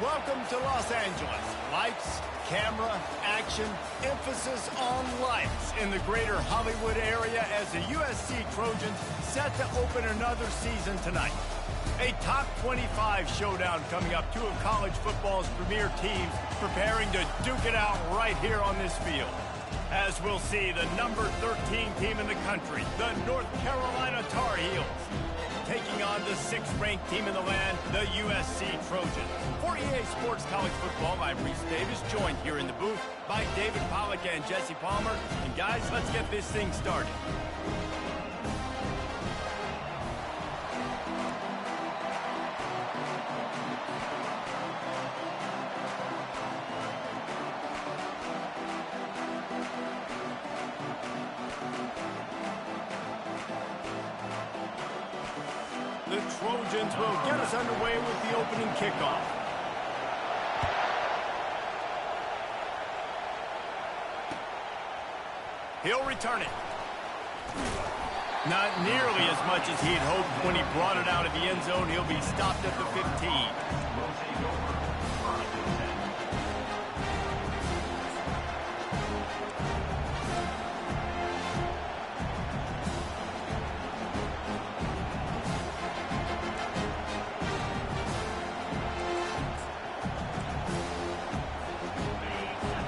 Welcome to Los Angeles. Lights, camera, action, emphasis on lights in the greater Hollywood area as the USC Trojans set to open another season tonight. A top 25 showdown coming up, two of college football's premier teams preparing to duke it out right here on this field. As we'll see, the number 13 team in the country, the North Carolina Tar Heels, taking on the 6th-ranked team in the land, the USC Trojans. For EA Sports College Football, I'm Reese Davis, joined here in the booth by David Pollack and Jesse Palmer. And guys, let's get this thing started. The Trojans will get us underway with the opening kickoff. He'll return it. Not nearly as much as he had hoped when he brought it out of the end zone. He'll be stopped at the 15.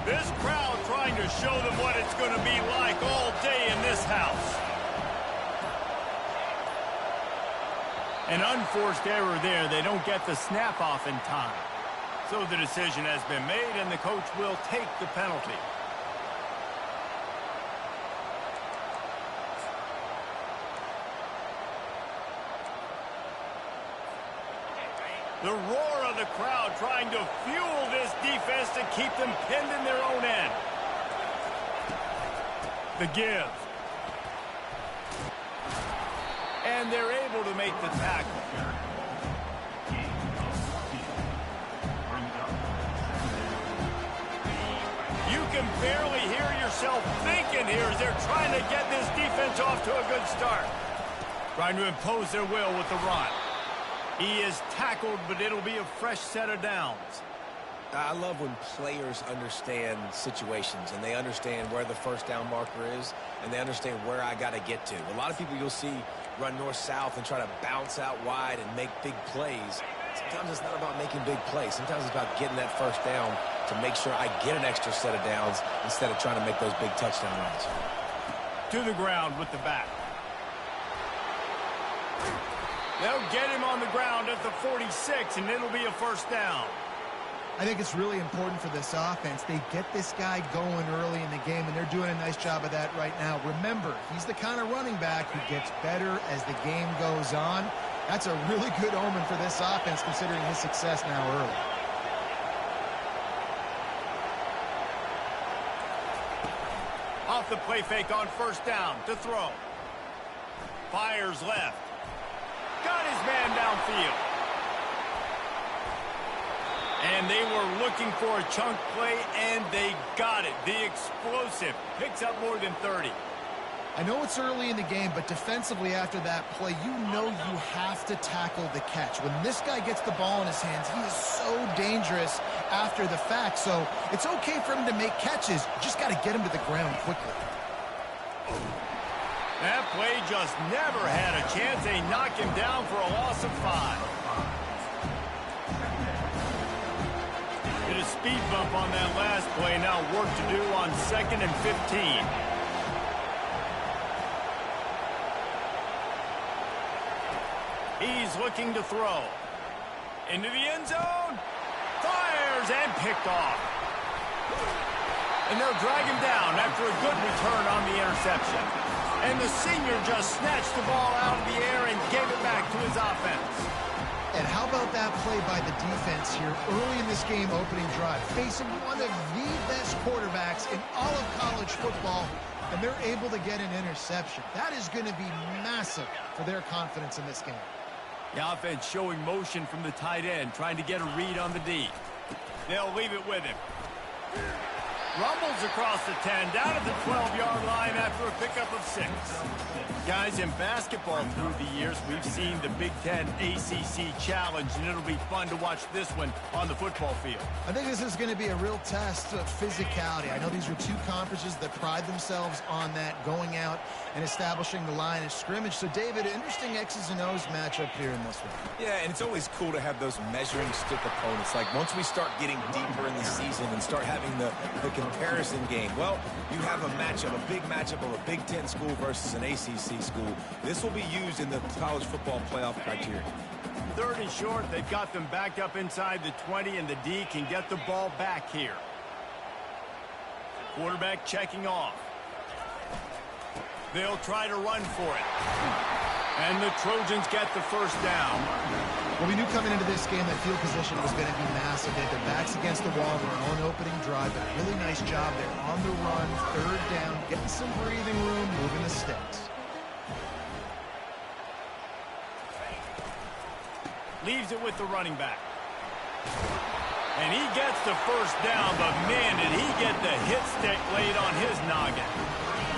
This crowd trying to show them what it's going to be like all day in this house. An unforced error there. They don't get the snap off in time. So the decision has been made, and the coach will take the penalty. The roar of the crowd trying to fuel this defense to keep them pinned in their own end. The give. And they're able to make the tackle. You can barely hear yourself thinking here as they're trying to get this defense off to a good start. Trying to impose their will with the run. He is tackled, but it'll be a fresh set of downs. I love when players understand situations and they understand where the first down marker is and they understand where I got to get to. A lot of people you'll see run north-south and try to bounce out wide and make big plays. Sometimes it's not about making big plays. Sometimes it's about getting that first down to make sure I get an extra set of downs instead of trying to make those big touchdown runs. To the ground with the back. They'll get him on the ground at the 46, and it'll be a first down. I think it's really important for this offense. They get this guy going early in the game, and they're doing a nice job of that right now. Remember, he's the kind of running back who gets better as the game goes on. That's a really good omen for this offense, considering his success now early. Off the play fake on first down to throw. Fires left. Got his man downfield. And they were looking for a chunk play, and they got it. The explosive picks up more than 30. I know it's early in the game, but defensively after that play, you know you have to tackle the catch. When this guy gets the ball in his hands, he is so dangerous after the fact. So it's okay for him to make catches. You just got to get him to the ground quickly. That play just never had a chance. They knock him down for a loss of 5. Did a speed bump on that last play. Now work to do on 2nd and 15. He's looking to throw. Into the end zone. Fires and picked off. And they'll drag him down after a good return on the interception. And the senior just snatched the ball out of the air and gave it back to his offense. And how about that play by the defense here early in this game opening drive, facing one of the best quarterbacks in all of college football, and they're able to get an interception. That is going to be massive for their confidence in this game. The offense showing motion from the tight end, trying to get a read on the D. They'll leave it with him. Rumbles across the 10, down at the 12-yard line after a pickup of 6. Guys, in basketball through the years, we've seen the Big Ten ACC Challenge, and it'll be fun to watch this one on the football field. I think this is going to be a real test of physicality. I know these are two conferences that pride themselves on that, going out and establishing the line of scrimmage. So, David, interesting X's and O's matchup here in this one. Yeah, and it's always cool to have those measuring stick opponents. Like, once we start getting deeper in the season and start having the comparison game, well, you have a matchup, a big matchup of a Big Ten school versus an ACC school. This will be used in the college football playoff criteria. 3rd and short, they've got them backed up inside the 20, and the D can get the ball back here. Quarterback checking off. They'll try to run for it. And the Trojans get the first down. Well, we knew coming into this game that field position was going to be massive. They had their backs against the wall. Their own opening drive. A really nice job there on the run. 3rd down, getting some breathing room, moving the sticks. Leaves it with the running back. And he gets the first down, but man, did he get the hit stick laid on his noggin.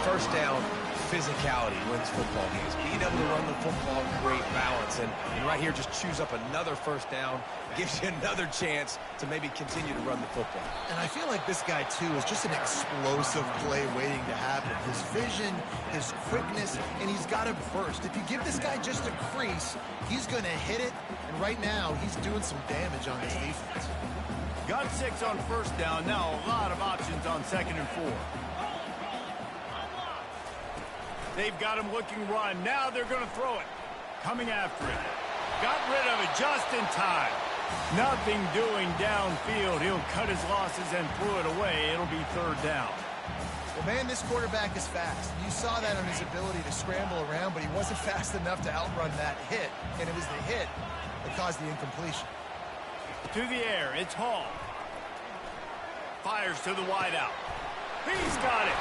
First down, physicality wins football games. Being able to run the football and create balance. And right here, just choose up another first down. Gives you another chance to maybe continue to run the football. And I feel like this guy, too, is just an explosive play waiting to happen. His vision, his quickness, and he's got a burst. If you give this guy just a crease, he's going to hit it. And right now, he's doing some damage on this defense. Got 6 on first down. Now a lot of options on 2nd and 4. They've got him looking run. Now they're going to throw it. Coming after it. Got rid of it just in time. Nothing doing downfield. He'll cut his losses and throw it away. It'll be 3rd down. Well, man, this quarterback is fast. You saw that on his ability to scramble around, but he wasn't fast enough to outrun that hit. And it was the hit that caused the incompletion. To the air, it's Hall. Fires to the wideout. He's got it.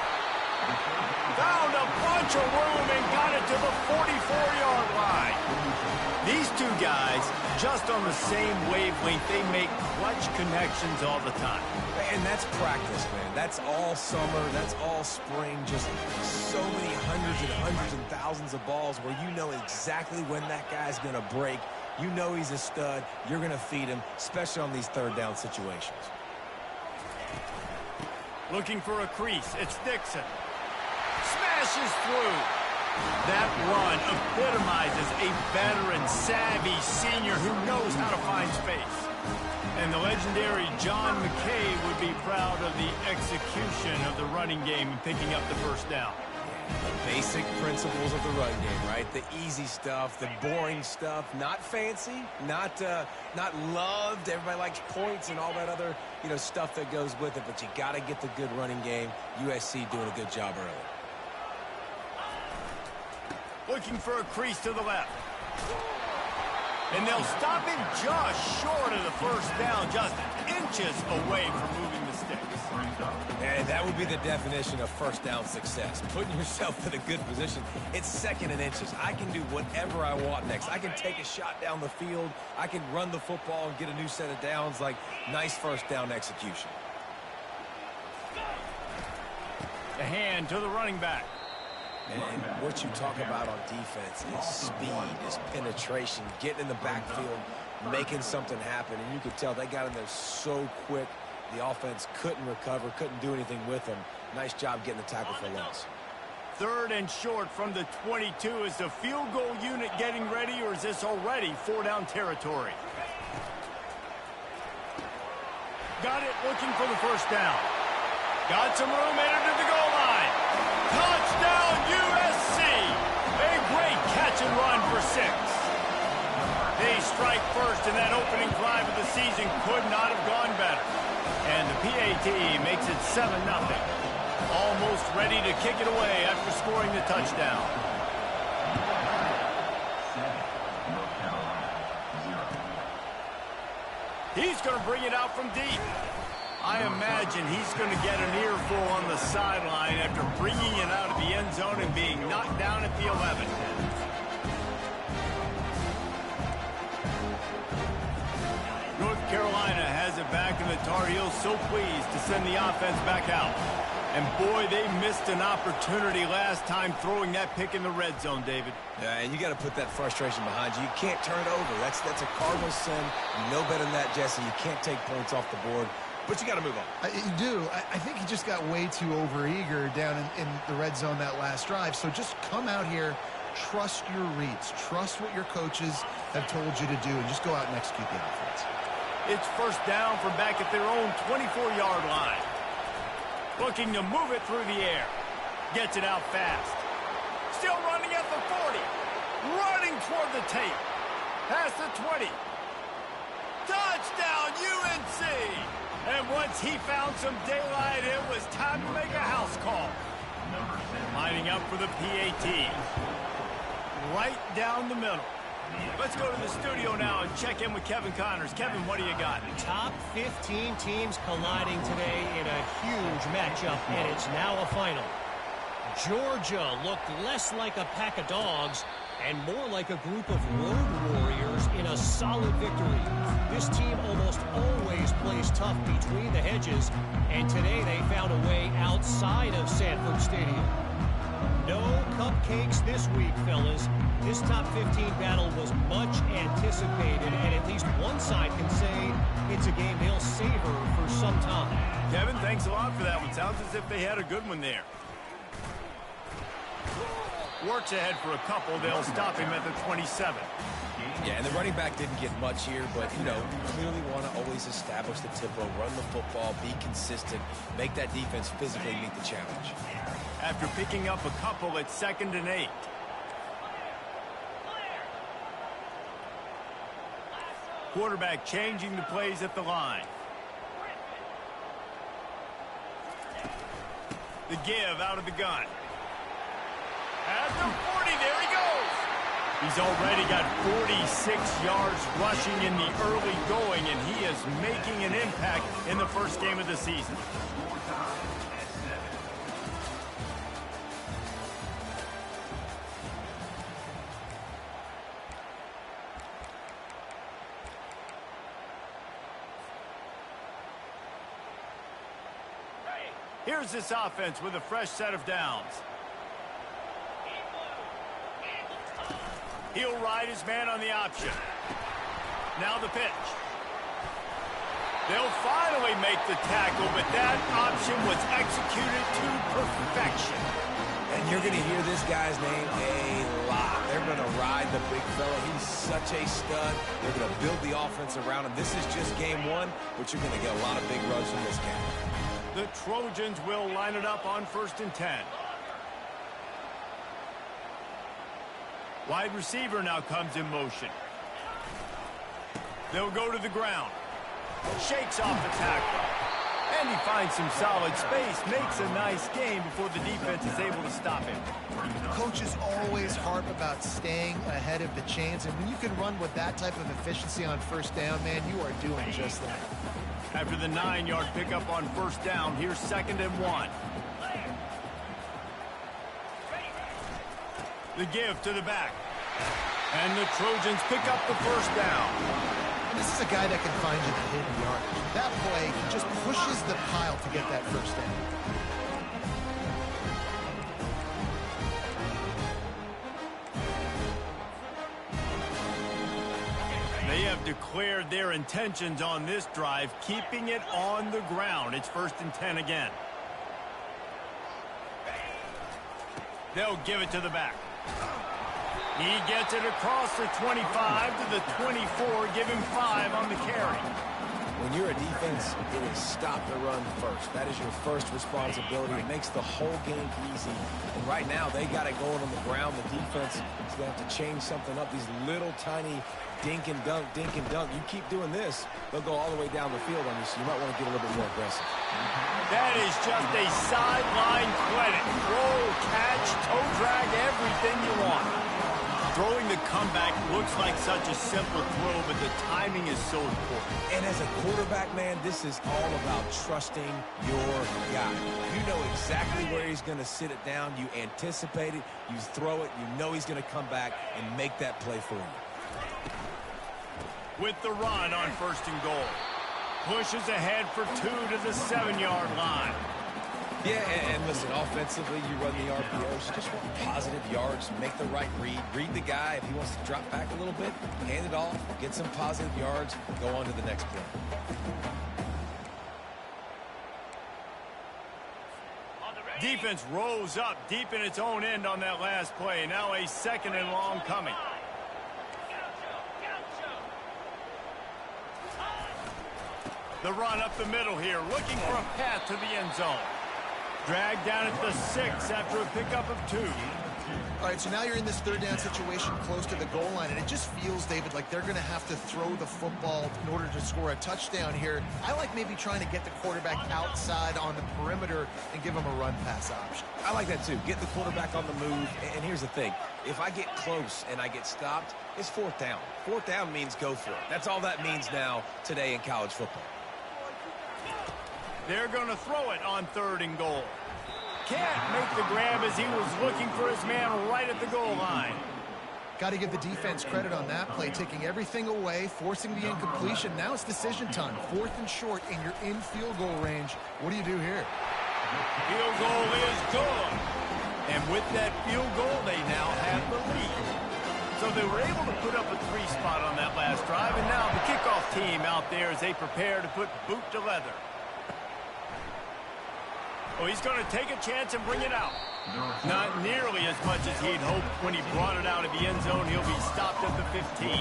Found a bunch of room and got it to the 44-yard line. These two guys, just on the same wavelength, they make clutch connections all the time. And that's practice, man. That's all summer. That's all spring. Just so many hundreds and thousands of balls where you know exactly when that guy's going to break. You know he's a stud. You're going to feed him, especially on these 3rd down situations. Looking for a crease. It's Dixon. Smashes through. That run epitomizes a veteran, savvy senior who knows how to find space. And the legendary John McKay would be proud of the execution of the running game and picking up the first down. The basic principles of the run game, right? The easy stuff, the boring stuff, not fancy, not loved. Everybody likes points and all that other, stuff that goes with it, but you got to get the good running game. USC doing a good job early. Looking for a crease to the left. And they'll stop him just short of the first down, just inches away from moving the sticks. And that would be the definition of first down success. Putting yourself in a good position. It's 2nd and inches. I can do whatever I want next. I can take a shot down the field. I can run the football and get a new set of downs. Like, nice first down execution. The hand to the running back. And what you talk about on defense is speed, is penetration, getting in the backfield, making something happen. And you could tell they got in there so quick. The offense couldn't recover, couldn't do anything with them. Nice job getting the tackle for loss. 3rd and short from the 22. Is the field goal unit getting ready, or is this already 4-down territory? Got it, looking for the first down. Got some room, headed to the goal line. Touchdown, USC! A great catch and run for 6. They strike first, and that opening drive of the season could not have gone better. And the PAT makes it 7-0. Almost ready to kick it away after scoring the touchdown. He's going to bring it out from deep. I imagine he's going to get an earful on the sideline after bringing it out of the end zone and being knocked down at the 11. North Carolina has it back in the Tar Heels so pleased to send the offense back out. And boy, they missed an opportunity last time throwing that pick in the red zone, David. Yeah, and you got to put that frustration behind you. You can't turn it over. That's a cardinal sin. You know better than that, Jesse. You can't take points off the board. But you got to move on. You do. I think he just got way too overeager down in the red zone that last drive. So just come out here, trust your reads, trust what your coaches have told you to do, and just go out and execute the offense. It's first down from back at their own 24-yard line. Looking to move it through the air. Gets it out fast. Still running at the 40. Running toward the tape. Past the 20. Touchdown, UNC! And once he found some daylight, it was time to make a house call. Lining up for the PAT. Right down the middle. Let's go to the studio now and check in with Kevin Connors. Kevin, what do you got? Top 15 teams colliding today in a huge matchup, and it's now a final. Georgia looked less like a pack of dogs and more like a group of road warriors in a solid victory. This team almost always plays tough between the hedges, and today they found a way outside of Sanford Stadium. No cupcakes this week, fellas. This top 15 battle was much anticipated, and at least one side can say it's a game they'll savor for some time. Kevin, thanks a lot for that one. Sounds as if they had a good one there. Works ahead for a couple. They'll stop him at the 27. Yeah, and the running back didn't get much here, but, you know, clearly want to always establish the tempo, run the football, be consistent, make that defense physically meet the challenge. After picking up a couple at 2nd and 8. Quarterback changing the plays at the line. The give out of the gun. At the 40, there he goes. He's already got 46 yards rushing in the early going, and he is making an impact in the first game of the season. Here's this offense with a fresh set of downs. He'll ride his man on the option. Now the pitch. They'll finally make the tackle, but that option was executed to perfection. And you're going to hear this guy's name a lot. They're going to ride the big fella. He's such a stud. They're going to build the offense around him. This is just game one, but you're going to get a lot of big runs from this guy. The Trojans will line it up on 1st and 10. Wide receiver now comes in motion. They'll go to the ground. Shakes off the tackle. And he finds some solid space. Makes a nice game before the defense is able to stop him. Coaches always harp about staying ahead of the chains, and when you can run with that type of efficiency on 1st down, man, you are doing just that. After the 9-yard pickup on 1st down, here's 2nd and 1. The give to the back. And the Trojans pick up the 1st down. And this is a guy that can find you the hidden yardage. That play, he just pushes the pile to get that 1st down. They have declared their intentions on this drive, keeping it on the ground. It's 1st and 10 again. They'll give it to the back. He gets it across the 25 to the 24, give him 5 on the carry. When you're a defense, it is stop the run first. That is your first responsibility. It makes the whole game easy. And right now, they got it going on the ground. The defense is going to have to change something up. These little tiny dink and dunk, dink and dunk. You keep doing this, they'll go all the way down the field on you, so you might want to get a little bit more aggressive. That is just a sideline credit. Roll, catch, toe drag, everything you want. Throwing the comeback looks like such a simple throw, but the timing is so important. And as a quarterback, man, this is all about trusting your guy. You know exactly where he's going to sit it down. You anticipate it. You throw it. You know he's going to come back and make that play for you. With the run on 1st and goal. pushes ahead for 2 to the 7-yard line. Yeah, and listen, offensively, you run the RPOs, just want positive yards, make the right read the guy. If he wants to drop back a little bit, hand it off, get some positive yards, go on to the next play. Defense rose up deep in its own end on that last play. Now a 2nd and long coming. The run up the middle here, looking for a path to the end zone. Dragged down at the 6 after a pickup of 2. All right, so now you're in this 3rd down situation close to the goal line, and it just feels, David, like they're going to have to throw the football in order to score a touchdown here. I like maybe trying to get the quarterback outside on the perimeter and give him a run-pass option. I like that too. Get the quarterback on the move. And here's the thing. If I get close and I get stopped, it's 4th down. 4th down means go for it. That's all that means now today in college football. They're going to throw it on 3rd and goal. Can't make the grab as he was looking for his man right at the goal line. Got to give the defense credit on that play, taking everything away, forcing the incompletion. Now it's decision time. 4th and short, and you're in field goal range. What do you do here? Field goal is good. And with that field goal, they now have the lead. So they were able to put up a 3 spot on that last drive, and now the kickoff team out there as they prepare to put boot to leather. Oh, he's going to take a chance and bring it out. Not nearly as much as he'd hoped when he brought it out of the end zone. He'll be stopped at the 15.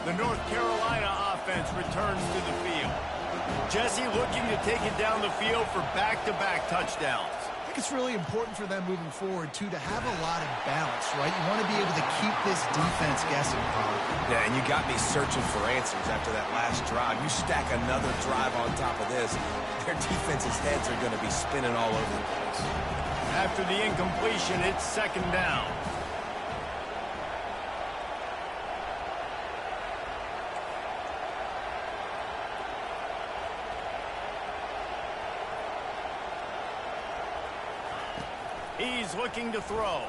The North Carolina offense returns to the field. Jesse looking to take it down the field for back-to-back touchdowns. I think it's really important for them moving forward, too, to have a lot of balance, right? You want to be able to keep this defense guessing, Colin. Yeah, and you got me searching for answers after that last drive. You stack another drive on top of this, their defense's heads are going to be spinning all over the place. After the incompletion, it's 2nd down. He's looking to throw.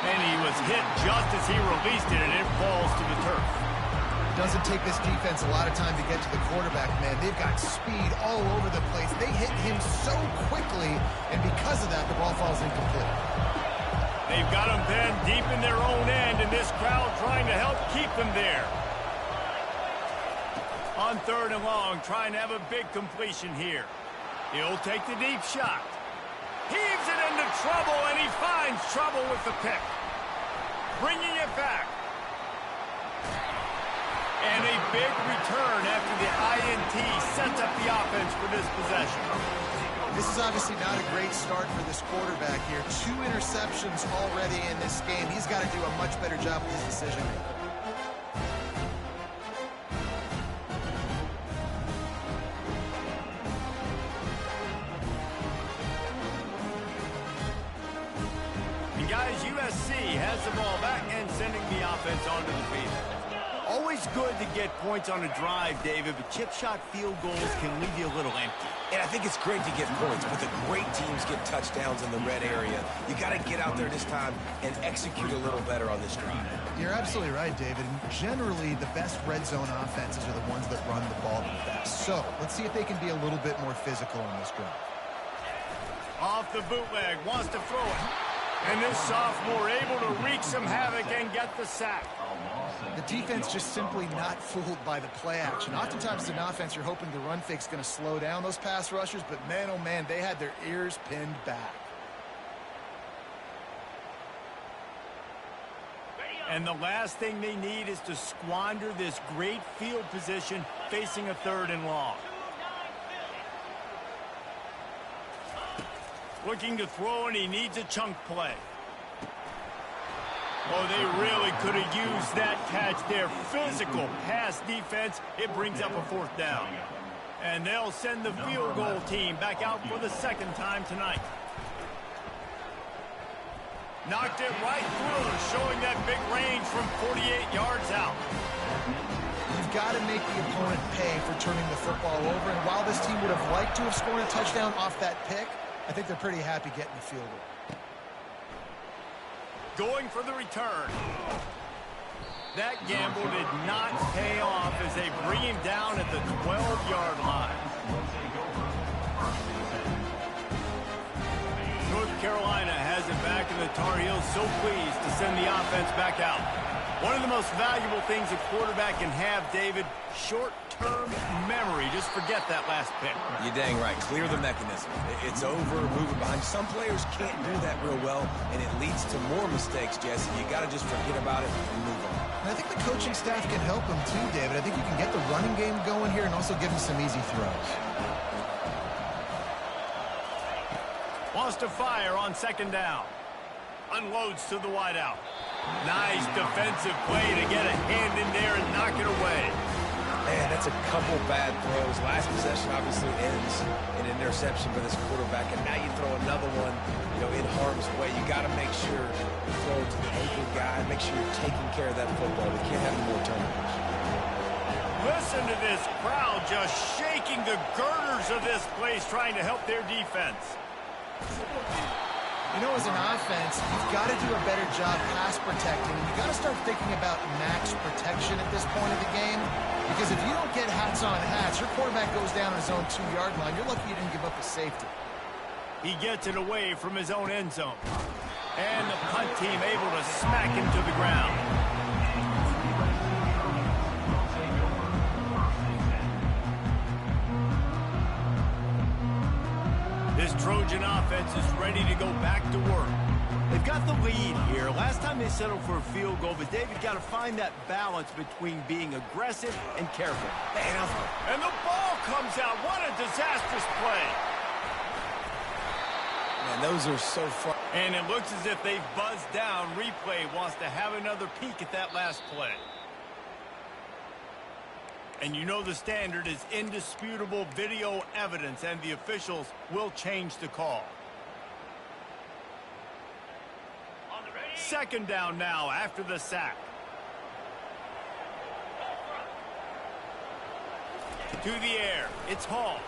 And he was hit just as he released it, and it falls to the turf. It doesn't take this defense a lot of time to get to the quarterback, man. They've got speed all over the place. They hit him so quickly, and because of that, the ball falls incomplete. They've got him then deep in their own end, and this crowd trying to help keep them there. On 3rd and long, trying to have a big completion here. He'll take the deep shot. Heaves it into trouble, and he finds trouble with the pick. Bringing it back. And a big return after the INT sets up the offense for this possession. This is obviously not a great start for this quarterback here. 2 interceptions already in this game. He's got to do a much better job with his decision making. Guys, USC has the ball back and sending the offense onto the field. Always good to get points on a drive, David, but chip shot field goals can leave you a little empty. And I think it's great to get points, but the great teams get touchdowns in the red area. You got to get out there this time and execute a little better on this drive. You're absolutely right, David. And generally, the best red zone offenses are the ones that run the ball the best. So let's see if they can be a little bit more physical on this drive. Off the bootleg, wants to throw it. And this sophomore able to wreak some havoc and get the sack. The defense just simply not fooled by the play action. Oftentimes, as an offense, you're hoping the run fake's going to slow down those pass rushers, but man, oh man, they had their ears pinned back. And the last thing they need is to squander this great field position facing a 3rd and long. Looking to throw, and he needs a chunk play. Oh, they really could have used that catch there. Physical pass defense. It brings up a 4th down. And they'll send the field goal team back out for the 2nd time tonight. Knocked it right through, showing that big range from 48 yards out. You've got to make the opponent pay for turning the football over. And while this team would have liked to have scored a touchdown off that pick, I think they're pretty happy getting the field goal. Going for the return. That gamble did not pay off as they bring him down at the 12-yard line. North Carolina has it back, and the Tar Heels so pleased to send the offense back out. One of the most valuable things a quarterback can have, David, short-term memory. Just forget that last pick. You're dang right. Clear the mechanism. It's over, move it behind. Some players can't do that real well, and it leads to more mistakes, Jesse. You got to just forget about it and move on. And I think the coaching staff can help him too, David. I think you can get the running game going here and also give him some easy throws. Wants to fire on second down. Unloads to the wideout. Nice defensive play to get a hand in there and knock it away. Man, that's a couple bad throws. Last possession obviously ends in an interception for this quarterback, and now you throw another one, in harm's way. You got to make sure you throw it to the open guy. Make sure you're taking care of that football. We can't have any more turnovers. Listen to this crowd just shaking the girders of this place, trying to help their defense. As an offense, you've got to do a better job pass protecting. And you've got to start thinking about max protection at this point of the game. Because if you don't get hats on hats, your quarterback goes down on his own 2-yard line. You're lucky you didn't give up a safety. He gets it away from his own end zone. And the punt team able to smack him to the ground. This Trojan offense is ready to go back to work. They've got the lead here. Last time they settled for a field goal, but David got to find that balance between being aggressive and careful. And the ball comes out. What a disastrous play. Man, those are so far. And it looks as if they've buzzed down. Replay wants to have another peek at that last play. And the standard is indisputable video evidence, and the officials will change the call. Second down now after the sack. To the air. It's Hall.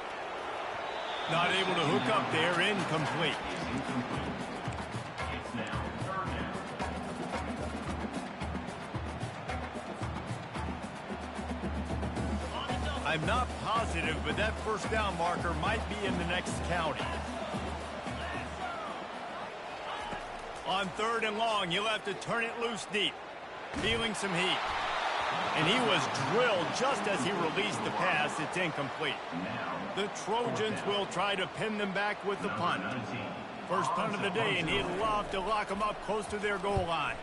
Not able to hook up there. Incomplete. I'm not positive, but that first down marker might be in the next county. On 3rd and long, he'll have to turn it loose deep. Feeling some heat. And he was drilled just as he released the pass. It's incomplete. The Trojans will try to pin them back with the punt. First punt of the day, and he'd love to lock them up close to their goal line.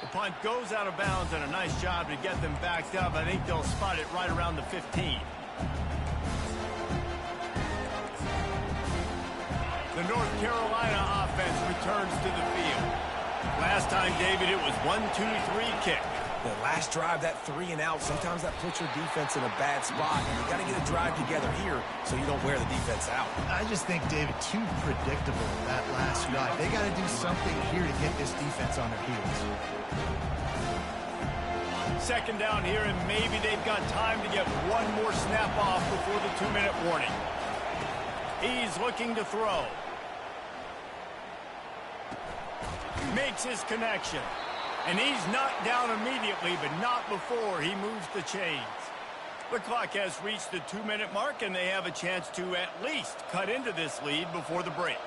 The punt goes out of bounds, and a nice job to get them backed up. I think they'll spot it right around the 15. The North Carolina offense returns to the field. Last time, David, it was 1-2-3 kick. The last drive, that 3 and out, sometimes that puts your defense in a bad spot. And you got to get a drive together here so you don't wear the defense out. I just think, David, too predictable that last drive. They got to do something here to get this defense on their heels. Second down here, and maybe they've got time to get one more snap off before the 2-minute warning. He's looking to throw. Makes his connection. And he's knocked down immediately, but not before he moves the chains. The clock has reached the 2-minute mark, and they have a chance to at least cut into this lead before the break.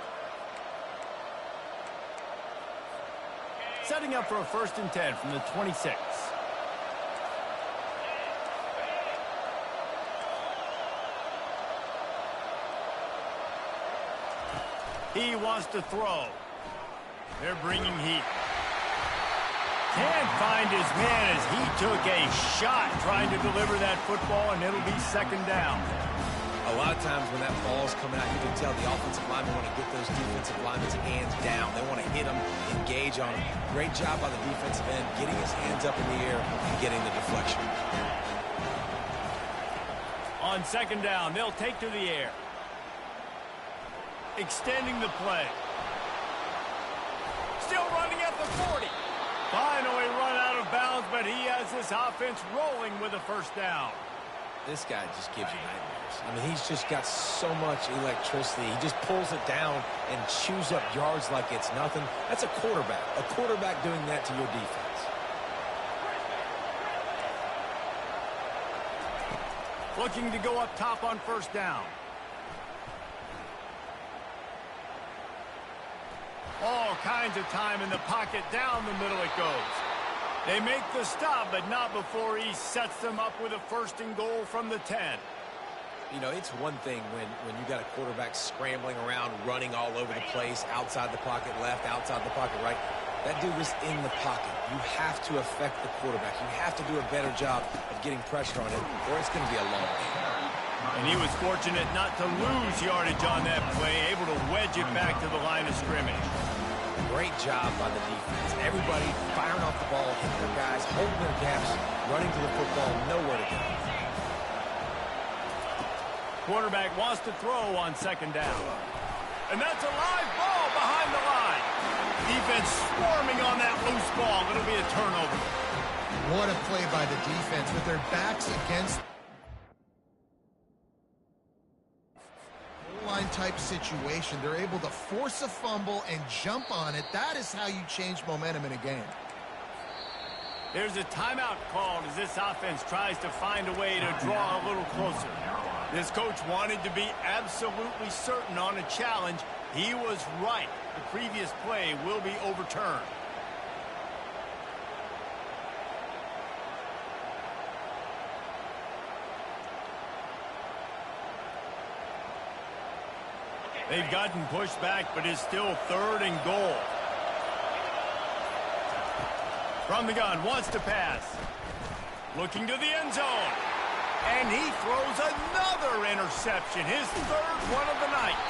Setting up for a 1st and 10 from the 26. He wants to throw. They're bringing heat. Can't find his man as he took a shot trying to deliver that football, and it'll be 2nd down. A lot of times when that ball's coming out, you can tell the offensive linemen want to get those defensive linemen's hands down. They want to hit them, engage on them. Great job by the defensive end, getting his hands up in the air and getting the deflection. On 2nd down, they'll take to the air. Extending the play. Still running at the 40. Finally run out of bounds, but he has this offense rolling with a first down. This guy just gives you nightmares. I mean, he's just got so much electricity. He just pulls it down and chews up yards like it's nothing. That's a quarterback. A quarterback doing that to your defense. Looking to go up top on first down. All kinds of time in the pocket. Down the middle it goes. They make the stop, but not before he sets them up with a first and goal from the 10. You know, it's one thing when you got a quarterback scrambling around, running all over the place, outside the pocket left, outside the pocket right. That dude is in the pocket. You have to affect the quarterback. You have to do a better job of getting pressure on him, or it's going to be a long game. And he was fortunate not to lose yardage on that play, able to wedge it back to the line of scrimmage. Great job by the defense. Everybody firing off the ball, hitting their guys, holding their gaps, running to the football, nowhere to go. Quarterback wants to throw on second down. And that's a live ball behind the line. Defense swarming on that loose ball. It'll be a turnover. What a play by the defense with their backs against line type situation. They're able to force a fumble and jump on it. That is how you change momentum in a game. There's a timeout called as this offense tries to find a way to draw a little closer. This coach wanted to be absolutely certain on a challenge. He was right. The previous play will be overturned. They've gotten pushed back, but it's still third and goal. From the gun, wants to pass. Looking to the end zone. And he throws another interception, his third one of the night.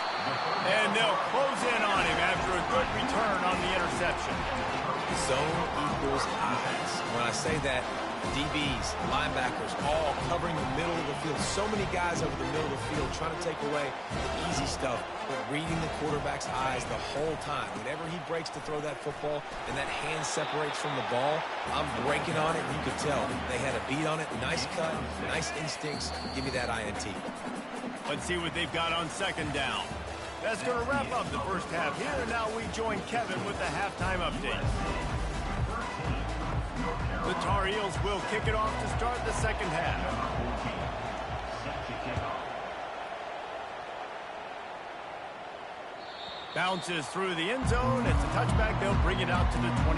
And they'll close in on him after a good return on the interception. Zone equals eyes. When I say that, DBs, linebackers, all covering the middle of the field. So many guys over the middle of the field trying to take away the easy stuff, but reading the quarterback's eyes the whole time. Whenever he breaks to throw that football and that hand separates from the ball, I'm breaking on it, and you could tell they had a beat on it. Nice cut, nice instincts. Give me that INT. Let's see what they've got on second down. That's going to wrap up the first half here, and now we join Kevin with the halftime update. The Tar Heels will kick it off to start the second half. Bounces through the end zone. It's a touchback. They'll bring it out to the 25.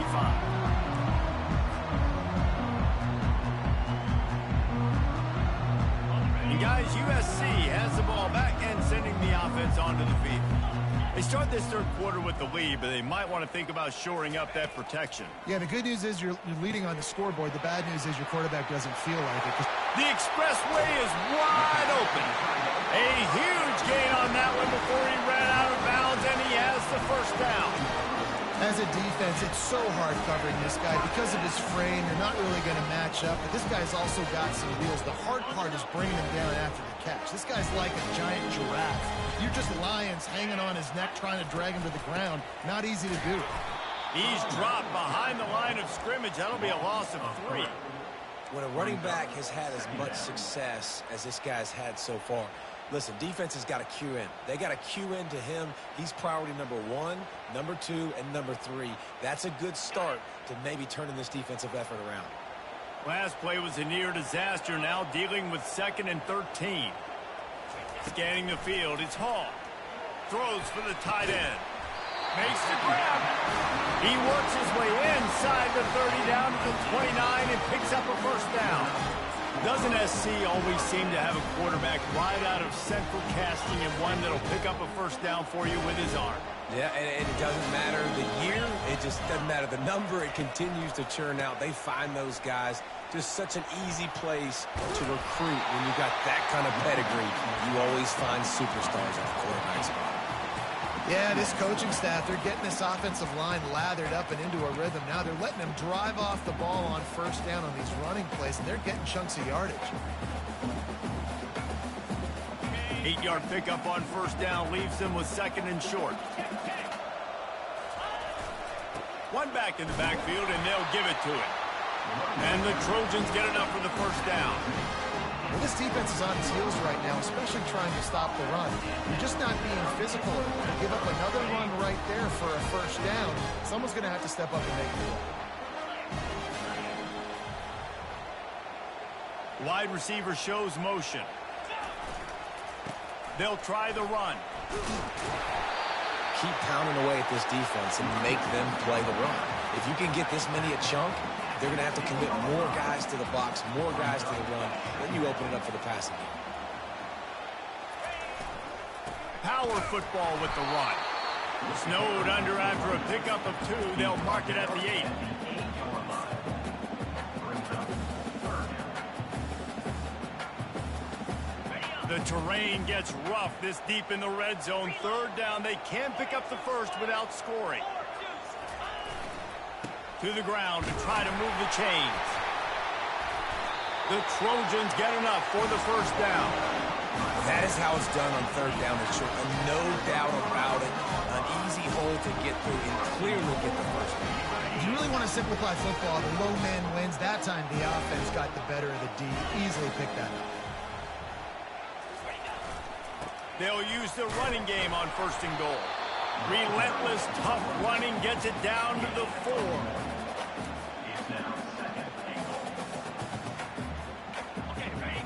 And guys, USC has the ball back and sending the offense onto the field. They start this third quarter with the lead, but they might want to think about shoring up that protection. Yeah, the good news is you're leading on the scoreboard. The bad news is your quarterback doesn't feel like it. The expressway is wide open. A huge gain on that one before he ran out of bounds, and he has the first down. As a defense, it's so hard covering this guy. Because of his frame, you're not really going to match up. But this guy's also got some wheels. The hard part is bringing him down after the catch. This guy's like a giant giraffe. You're just lions hanging on his neck trying to drag him to the ground. Not easy to do. He's dropped behind the line of scrimmage. That'll be a loss of 3. When a running back has had as much success as this guy's had so far, listen, defense has got to cue in. They got to cue in to him. He's priority number 1, number 2, and number 3. That's a good start to maybe turning this defensive effort around. Last play was a near disaster. Now dealing with 2nd and 13. Scanning the field, it's Hall. Throws for the tight end. Makes the grab. He works his way inside the 30 down to the 29 and picks up a first down. Doesn't SC always seem to have a quarterback right out of central casting and one that'll pick up a first down for you with his arm? Yeah, and it doesn't matter the year. It just doesn't matter the number. It continues to churn out. They find those guys. Just such an easy place to recruit when you've got that kind of pedigree. You always find superstars at the quarterback spot. Yeah, this coaching staff, they're getting this offensive line lathered up and into a rhythm. Now they're letting them drive off the ball on first down on these running plays, and they're getting chunks of yardage. 8-yard pickup on first down leaves them with 2nd and short. 1 One back in the backfield, and they'll give it to him. And the Trojans get enough for the first down. Well, this defense is on its heels right now, especially trying to stop the run. You're just not being physical. You give up another run right there for a first down. Someone's going to have to step up and make it. Wide receiver shows motion. They'll try the run. Keep pounding away at this defense and make them play the run. If you can get this many a chunk, they're going to have to commit more guys to the box, more guys to the run. Then you open it up for the passing game. Power football with the run. Snowed under after a pickup of 2. They'll mark it at the 8. The terrain gets rough this deep in the red zone. Third down. They can pick up the first without scoring. To the ground to try to move the chains. The Trojans get enough for the first down. That is how it's done on third down. It's short, no doubt about it. An easy hole to get through and clearly get the first down. If you really want to simplify football, the low man wins. That time the offense got the better of the D. Easily picked that up. They'll use the running game on first and goal. Relentless, tough running gets it down to the 4.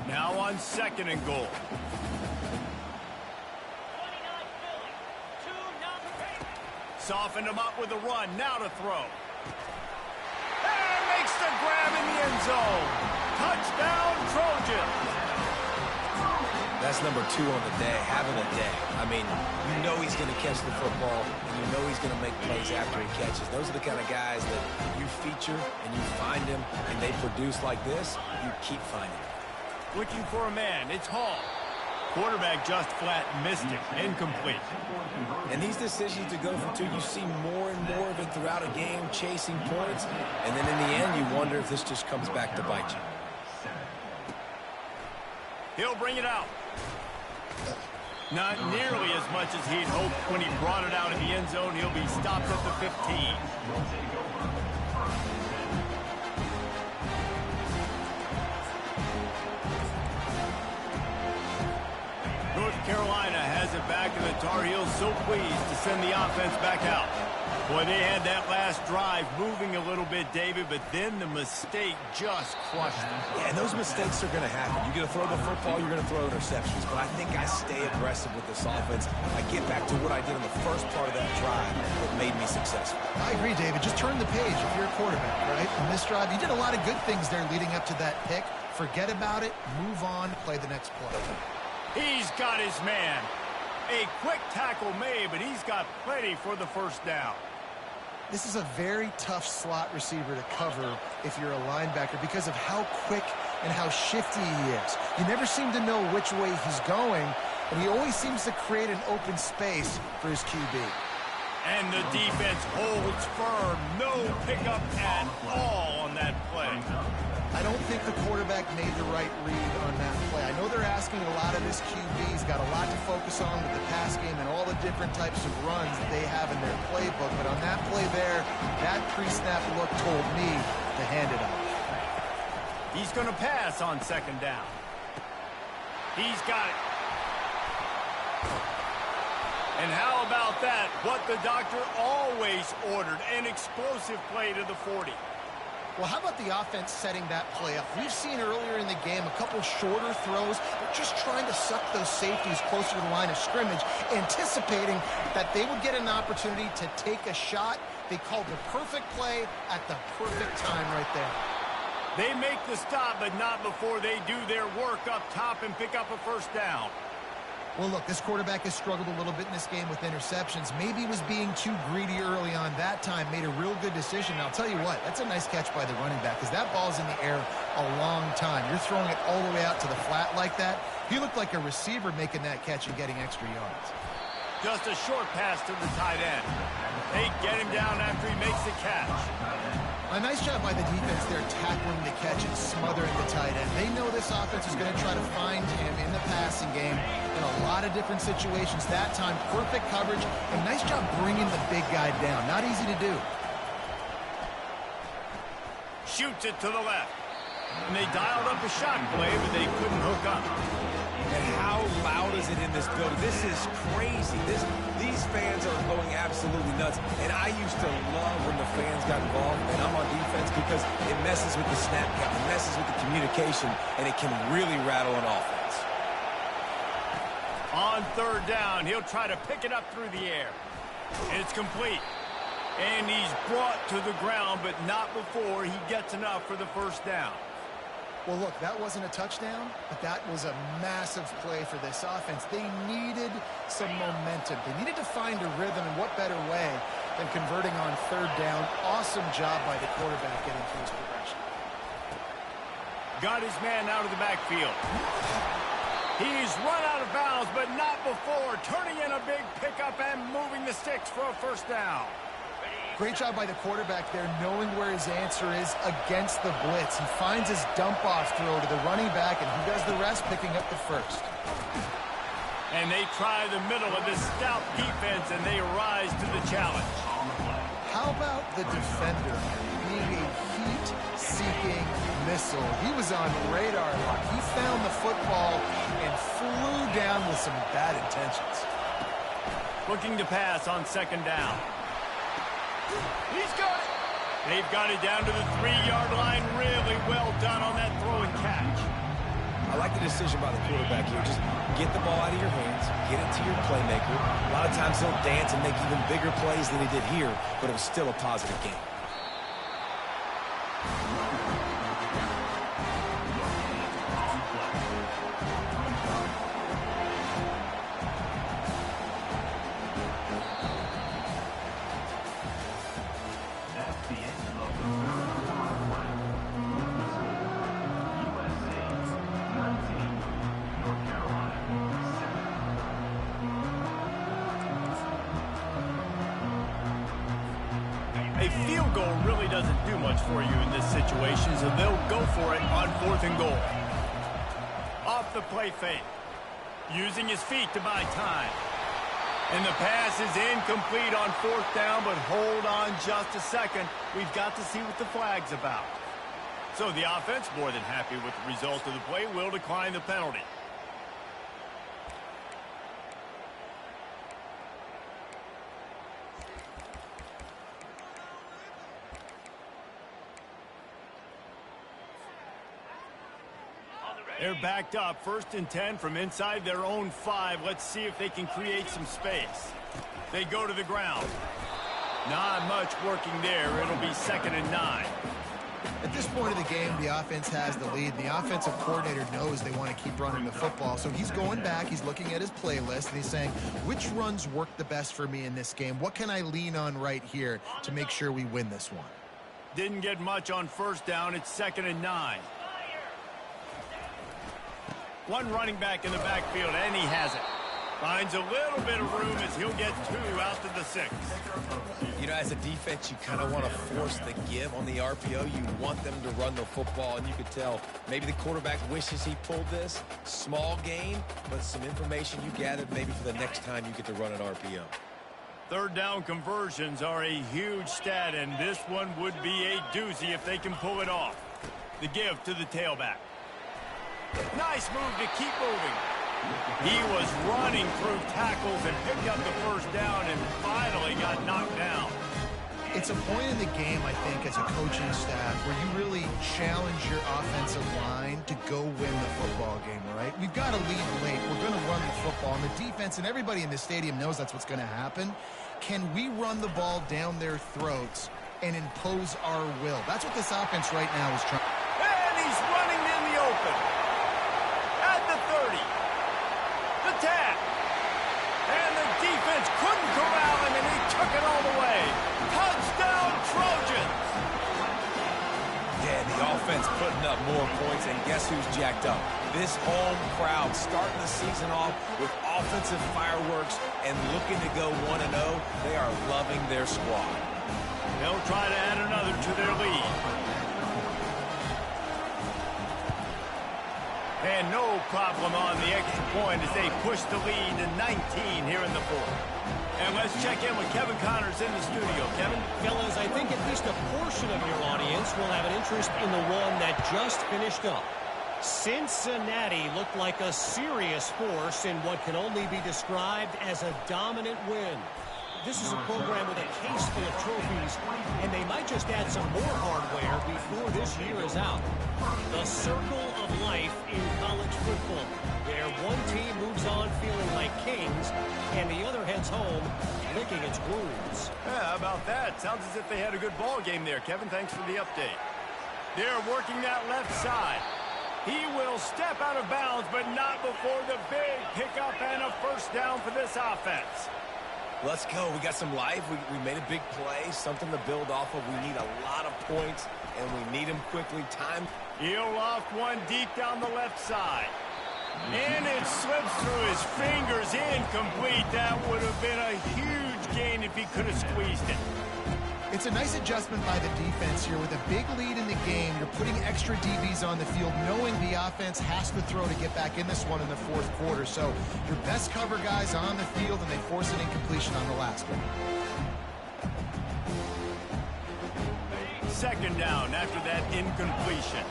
Now on second and goal. Softened him up with a run. Now to throw. And makes the grab in the end zone. Touchdown, Trojans. That's number 2 on the day, having a day. I mean, you know he's going to catch the football, and you know he's going to make plays after he catches. Those are the kind of guys that you feature, and you find them, and they produce like this, you keep finding them. Looking for a man. It's Hall. Quarterback just flat missed it. Incomplete. And these decisions to go for 2, you see more and more of it throughout a game, chasing points, and then in the end, you wonder if this just comes back to bite you. He'll bring it out. Not nearly as much as he'd hoped when he brought it out in the end zone. He'll be stopped at the 15. North Carolina has it back, and the Tar Heels so pleased to send the offense back out. Boy, they had that last drive moving a little bit, David, but then the mistake just crushed them. Yeah, and those mistakes are going to happen. You're going to throw the football, you're going to throw interceptions. But I think I stay aggressive with this offense. I get back to what I did in the first part of that drive that made me successful. I agree, David. Just turn the page if you're a quarterback, right? In this drive, you did a lot of good things there leading up to that pick. Forget about it, move on, play the next play. He's got his man. A quick tackle made, but he's got plenty for the first down. This is a very tough slot receiver to cover if you're a linebacker because of how quick and how shifty he is. You never seem to know which way he's going, and he always seems to create an open space for his QB. And the defense holds firm. No pickup at all on that play. I don't think the quarterback made the right read on that play. I know they're asking a lot of this QB. He's got a lot to focus on with the pass game and all the different types of runs that they have in their playbook. But on that play there, that pre-snap look told me to hand it off. He's going to pass on second down. He's got it. And how about that? What the doctor always ordered, an explosive play to the 40. Well, how about the offense setting that play up? We've seen earlier in the game a couple shorter throws. They're just trying to suck those safeties closer to the line of scrimmage, anticipating that they would get an opportunity to take a shot. They called the perfect play at the perfect time right there. They make the stop, but not before they do their work up top and pick up a first down. Well, look, this quarterback has struggled a little bit in this game with interceptions. Maybe he was being too greedy early on. That time made a real good decision. Now, I'll tell you what, that's a nice catch by the running back because that ball's in the air a long time. You're throwing it all the way out to the flat like that. He looked like a receiver making that catch and getting extra yards. Just a short pass to the tight end. They get him down after he makes the catch. A nice job by the defense there tackling the catch and smothering the tight end. They know this offense is going to try to find him in the passing game in a lot of different situations. That time, perfect coverage and nice job bringing the big guy down. Not easy to do. Shoots it to the left. And they dialed up a shot play, but they couldn't hook up. And how loud is it in this building? This is crazy. These fans are going absolutely nuts. And I used to love when the fans got involved, and I'm on defense, because it messes with the snap count, it messes with the communication, and it can really rattle an offense. On third down, he'll try to pick it up through the air. It's complete. And he's brought to the ground, but not before he gets enough for the first down. Well, look, that wasn't a touchdown, but that was a massive play for this offense. They needed some momentum. They needed to find a rhythm, and what better way than converting on third down. Awesome job by the quarterback getting through his progression. Got his man out of the backfield. He's run out of bounds, but not before turning in a big pickup and moving the sticks for a first down. Great job by the quarterback there, knowing where his answer is against the blitz. He finds his dump-off throw to the running back, and he does the rest, picking up the first. And they try the middle of this stout defense, and they rise to the challenge. How about the defender being a heat-seeking missile? He was on radar lock. He found the football and flew down with some bad intentions. Looking to pass on second down. He's got it. They've got it down to the 3-yard line. Really well done on that throw and catch. I like the decision by the quarterback here. Just get the ball out of your hands, get it to your playmaker. A lot of times he'll dance and make even bigger plays than he did here, but it was still a positive game. A field goal really doesn't do much for you in this situation, so they'll go for it on 4th and goal. Off the play fake. Using his feet to buy time. And the pass is incomplete on 4th down, but hold on just a second. We've got to see what the flag's about. So the offense, more than happy with the result of the play, will decline the penalty. They're backed up, 1st and 10 from inside their own 5. Let's see if they can create some space. They go to the ground. Not much working there. It'll be 2nd and 9. At this point of the game, the offense has the lead. The offensive coordinator knows they want to keep running the football. So he's going back, he's looking at his playlist, and he's saying, which runs work the best for me in this game? What can I lean on right here to make sure we win this one? Didn't get much on 1st down. It's 2nd and 9. One running back in the backfield, and he has it. Finds a little bit of room as he'll get 2 out to the 6. You know, as a defense, you kind of want to force the give on the RPO. You want them to run the football, and you could tell maybe the quarterback wishes he pulled this. Small gain, but some information you gathered maybe for the next time you get to run an RPO. 3rd down conversions are a huge stat, and this one would be a doozy if they can pull it off. The give to the tailback. Nice move to keep moving. He was running through tackles and picked up the 1st down and finally got knocked down. It's a point in the game, I think, as a coaching staff where you really challenge your offensive line to go win the football game, right? We've got to lead late. We're going to run the football. And the defense and everybody in the stadium knows that's what's going to happen. Can we run the ball down their throats and impose our will? That's what this offense right now is trying. And he's running in the open. At the 30. The tap. And the defense couldn't corral him, and he took it all the way. Touchdown, Trojans! Yeah, the offense putting up more points, and guess who's jacked up? This home crowd starting the season off with offensive fireworks and looking to go 1-0. They are loving their squad. They'll try to add another to their lead. And no problem on the extra point as they push the lead to 19 here in the 4th. And let's check in with Kevin Connors in the studio. Kevin? Fellas, I think at least a portion of your audience will have an interest in the one that just finished up. Cincinnati looked like a serious force in what can only be described as a dominant win. This is a program with a case full of trophies, and they might just add some more hardware before this year is out. The circle of life in college football, where one team moves on feeling like kings, and the other heads home licking its wounds. Yeah, how about that? Sounds as if they had a good ball game there, Kevin. Thanks for the update. They're working that left side. He will step out of bounds, but not before the big pickup and a first down for this offense. Let's go. We got some life. We made a big play, something to build off of. We need a lot of points, and we need them quickly. Time. He'll loft one deep down the left side. And it slips through his fingers, incomplete. That would have been a huge gain if he could have squeezed it. It's a nice adjustment by the defense here. With a big lead in the game, you're putting extra DBs on the field, knowing the offense has to throw to get back in this one in the fourth quarter. So your best cover guys on the field, and they force an incompletion on the last one. Second down after that incompletion.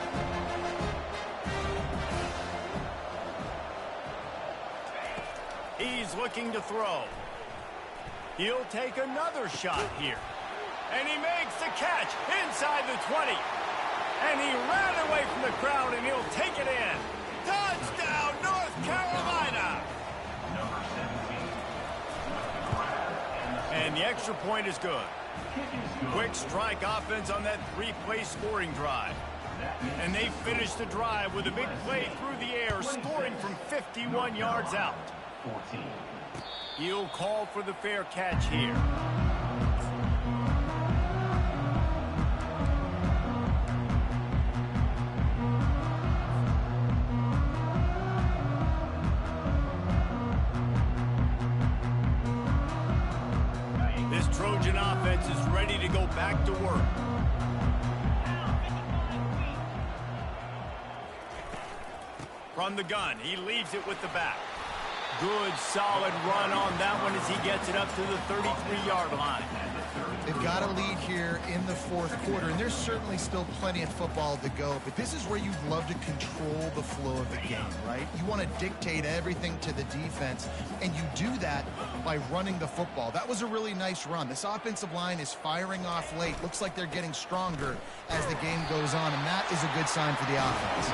He's looking to throw. He'll take another shot here. And he makes the catch inside the 20. And he ran away from the crowd, and he'll take it in. Touchdown, North Carolina! And the extra point is good. Quick strike offense on that three-play scoring drive. And they finish the drive with a big play through the air, scoring from 51 yards out. He'll call for the fair catch here. This Trojan offense is ready to go back to work. From the gun, he leaves it with the back. Good, solid run on that one as he gets it up to the 33-yard line. They've got a lead here in the fourth quarter, and there's certainly still plenty of football to go, but this is where you'd love to control the flow of the game, right? You want to dictate everything to the defense, and you do that by running the football. That was a really nice run. This offensive line is firing off late. Looks like they're getting stronger as the game goes on, and that is a good sign for the offense.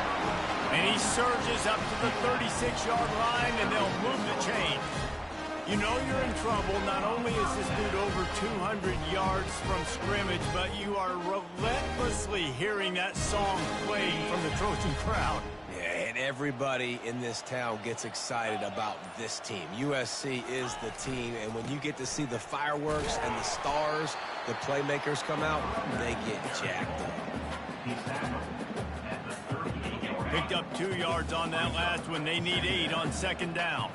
And he surges up to the 36-yard line, and they'll move the chain. You know you're in trouble. Not only is this dude over 200 yards from scrimmage, but you are relentlessly hearing that song playing from the Trojan crowd. Yeah, and everybody in this town gets excited about this team. USC is the team, and when you get to see the fireworks and the stars, the playmakers come out, they get jacked up. Picked up 2 yards on that last one. They need 8 on second down.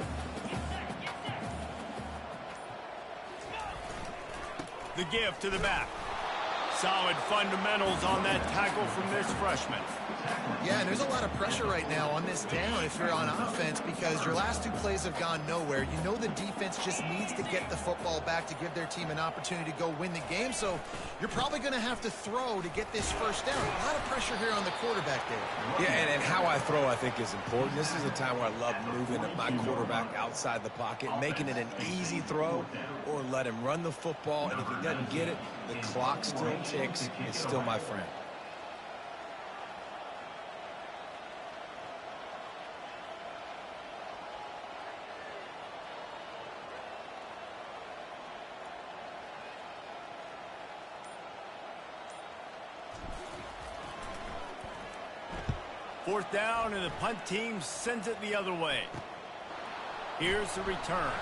The give to the back. Solid fundamentals on that tackle from this freshman. Yeah, and there's a lot of pressure right now on this down if you're on offense because your last 2 plays have gone nowhere. You know the defense just needs to get the football back to give their team an opportunity to go win the game, so you're probably going to have to throw to get this first down. A lot of pressure here on the quarterback there. Yeah, and how I throw, I think, is important. This is a time where I love moving my quarterback outside the pocket, making it an easy throw, or let him run the football, and if he doesn't get it, the clock still ticks. It's still my friend. Fourth down, and the punt team sends it the other way. Here's the return.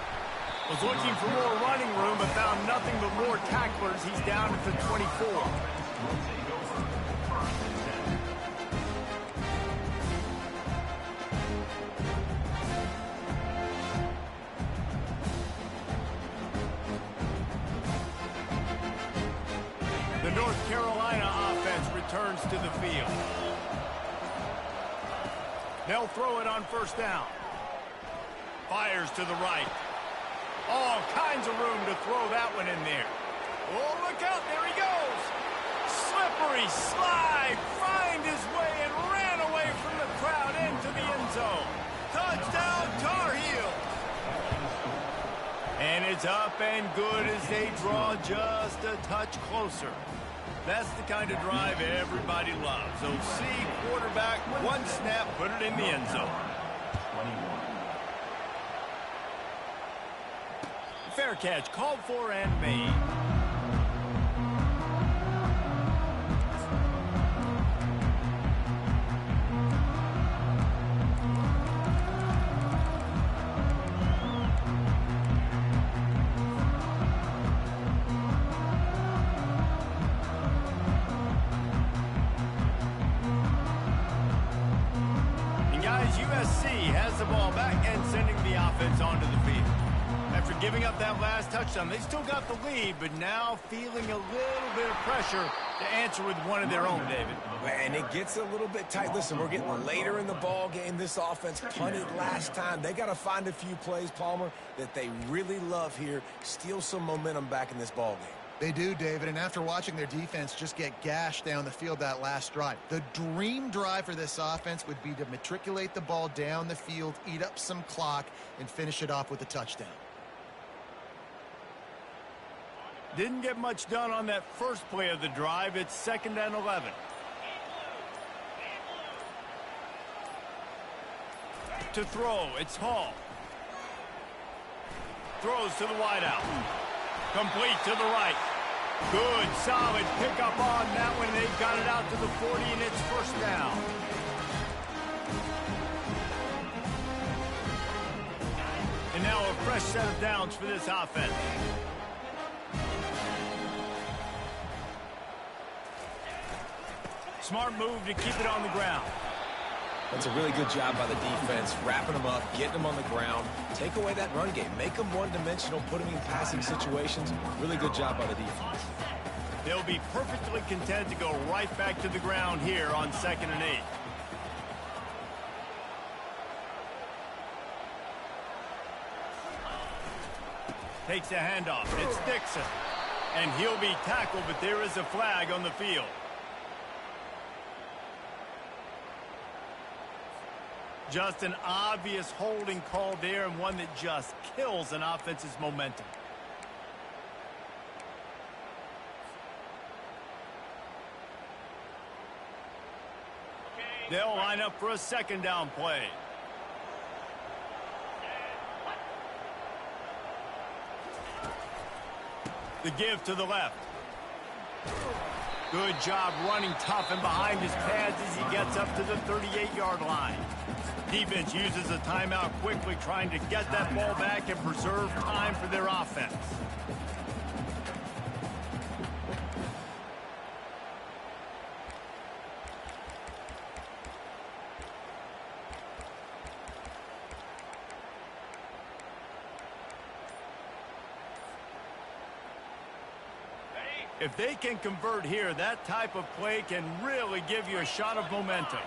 Was looking for more running room, but found nothing but more tacklers. He's down at the 24. The North Carolina offense returns to the field. They'll throw it on first down. Fires to the right. All kinds of room to throw that one in there. Oh, look out. There he goes. Slippery slide. Find his way and ran away from the crowd into the end zone. Touchdown, Tar Heels. And it's up and good as they draw just a touch closer. That's the kind of drive everybody loves. OC quarterback, one snap, put it in the end zone. Fair catch, called for and made. USC has the ball back and sending the offense onto the field. After giving up that last touchdown, they still got the lead, but now feeling a little bit of pressure to answer with one of their own, David. And it gets a little bit tight. Listen, we're getting later in the ball game. This offense punted last time. They got to find a few plays, Palmer, that they really love here. Steal some momentum back in this ball game. They do, David, and after watching their defense just get gashed down the field that last drive, the dream drive for this offense would be to matriculate the ball down the field, eat up some clock, and finish it off with a touchdown. Didn't get much done on that first play of the drive. It's 2nd and 11. To throw, it's Hall. Throws to the wideout. Complete to the right. Good, solid pickup on that one. They've got it out to the 40, and it's 1st down. And now a fresh set of downs for this offense. Smart move to keep it on the ground. That's a really good job by the defense, wrapping them up, getting them on the ground. Take away that run game. Make them one-dimensional, put them in passing situations. Really good job by the defense. They'll be perfectly content to go right back to the ground here on 2nd and 8. Takes a handoff. It's Dixon. And he'll be tackled, but there is a flag on the field. Just an obvious holding call there, and one that just kills an offense's momentum. They'll line up for a 2nd down play. The give to the left. Good job running tough and behind his pads as he gets up to the 38-yard line. Defense uses a timeout quickly, trying to get that ball back and preserve time for their offense. If they can convert here, that type of play can really give you a shot of momentum.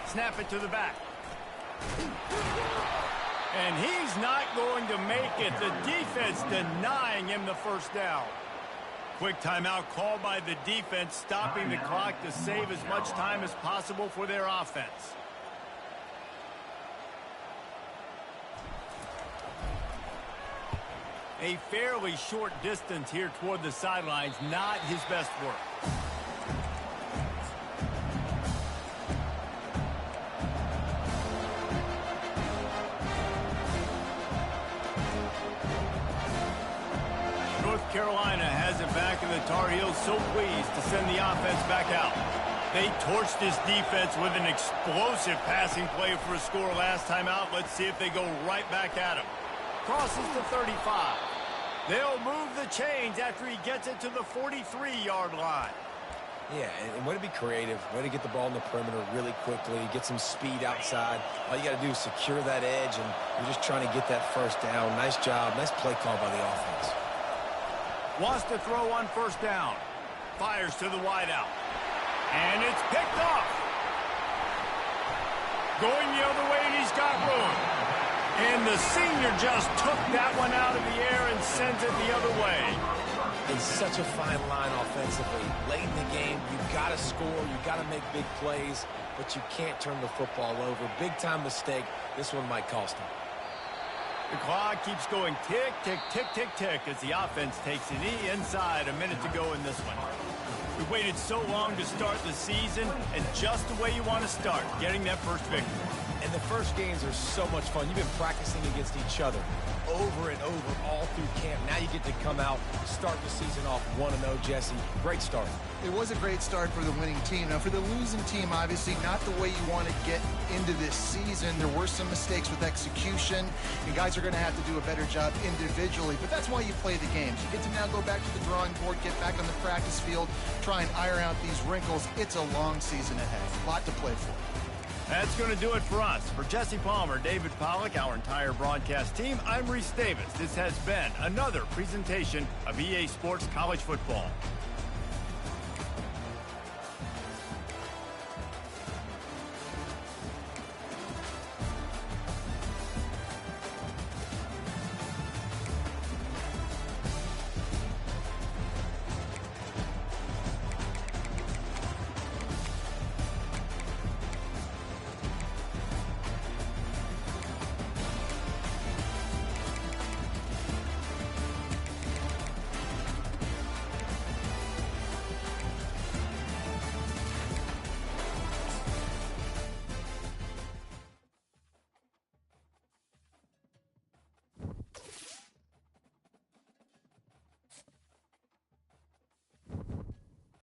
Snap it to the back. And he's not going to make it. The defense denying him the 1st down. Quick timeout called by the defense, stopping the clock to save as much time as possible for their offense. A fairly short distance here toward the sidelines, not his best work. North Carolina has it back, and the Tar Heels so pleased to send the offense back out. They torched this defense with an explosive passing play for a score last time out. Let's see if they go right back at him. Crosses the 35. They'll move the chains after he gets it to the 43-yard line. Yeah, and way to be creative, way to get the ball in the perimeter really quickly, get some speed outside. All you got to do is secure that edge, and you're just trying to get that 1st down. Nice job, nice play call by the offense. Wants to throw on 1st down. Fires to the wideout. And it's picked off. Going the other way, and he's got room. And the senior just took that one out of the air and sends it the other way. It's such a fine line offensively. Late in the game, you've got to score, you've got to make big plays, but you can't turn the football over. Big-time mistake. This one might cost him. The clock keeps going tick, tick, tick, tick, tick as the offense takes a knee inside. A minute to go in this one. We waited so long to start the season, and just the way you want to start, getting that first victory. And the first games are so much fun. You've been practicing against each other over and over all through camp. Now you get to come out, start the season off 1-0, Jesse. Great start. It was a great start for the winning team. Now, for the losing team, obviously not the way you want to get into this season. There were some mistakes with execution. You guys are going to have to do a better job individually, but that's why you play the games. You get to now go back to the drawing board, get back on the practice field, try and iron out these wrinkles. It's a long season ahead. A lot to play for. That's going to do it for us. For Jesse Palmer, David Pollack, our entire broadcast team, I'm Reese Davis. This has been another presentation of EA Sports College Football.